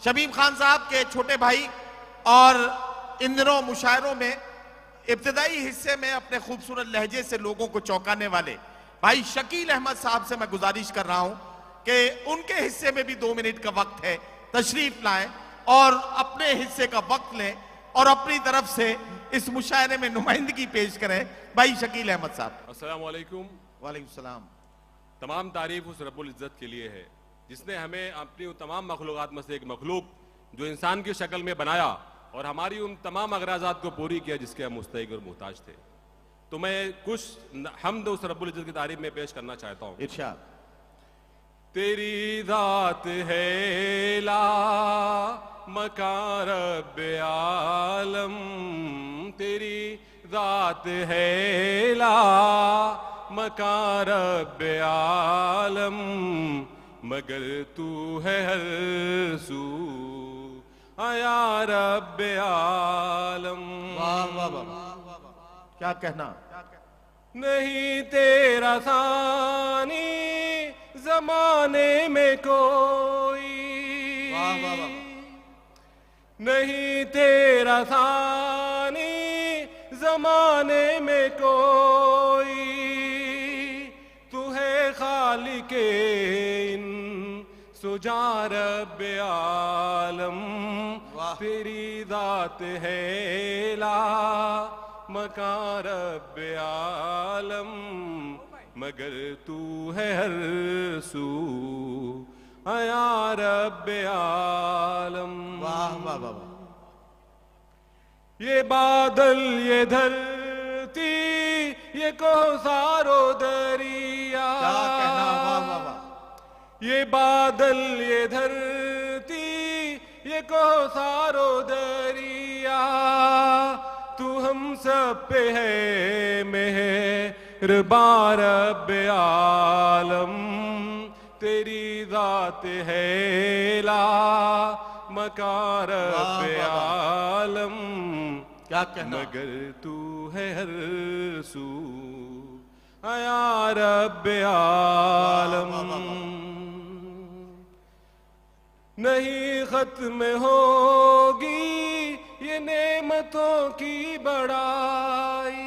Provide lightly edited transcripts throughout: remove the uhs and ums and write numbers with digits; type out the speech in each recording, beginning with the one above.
شبیب خان صاحب کے چھوٹے بھائی اور ان دنوں مشاعروں میں ابتدائی حصے میں اپنے خوبصورت لہجے سے لوگوں کو چونکانے والے بھائی شکیل احمد صاحب سے میں گزارش کر رہا ہوں کہ ان کے حصے میں بھی 2 منٹ کا وقت ہے، تشریف لائیں اور اپنے حصے کا وقت لیں اور اپنی طرف سے اس مشاعرے میں نمائندگی پیش کریں بھائی شکیل احمد صاحب۔ السلام علیکم۔ وعلیکم السلام۔ تمام تعریف اس رب العزت کے لیے ہے جس نے ہمیں اپنی تمام مخلوقات میں سے ایک مخلوق جو انسان کی شکل میں بنایا اور ہماری ان تمام اغراضات کو پوری کیا جس کے ہم مستحق اور محتاج تھے۔ تو میں کچھ حمد اس رب العزت کی تعریف میں پیش کرنا چاہتا ہوں۔ ارشاد۔ تیری ذات ہے لا مکان رب عالم، تیری ذات ہے لا مکان رب عالم، مگر تو ہے ہر سو یا رب عالم۔ واہ واہ واہ، کیا کہنا، نہیں تیرا ثانی زمانے میں کوئی، نہیں تیرا ثانی زمانے میں کوئی، تو ہے خالق ان سجا رب عالم، تیری ذات ہے لا مکان رب عالم، مگر تو ہے ہر سو یا رب عالم۔ واہ واہ واہ، یہ بادل یہ دھرتی یہ کوثر و دریا، کیا کہنا، واہ واہ واہ، یہ بادل یہ دھرتی یہ کوثر و دریا، تو ہم سب پہ ہے مہربان رب عالم، تیری ذات ہے لا مکان رب عالم، کیا کہنا، مگر تو ہے ہر سو یا رب عالم۔ نہیں ختم ہوگی یہ نعمتوں کی بڑائی،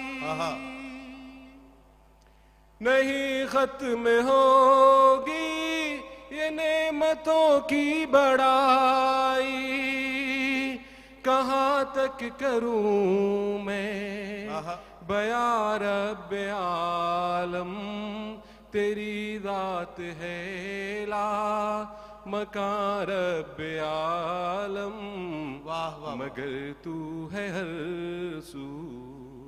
نہیں ختم ہوگی یہ نعمتوں کی بڑائی، کہاں تک کروں میں بیان رب عالم، تیری ذات ہے لا مکان رب عالم، مگر تو ہے ہر سو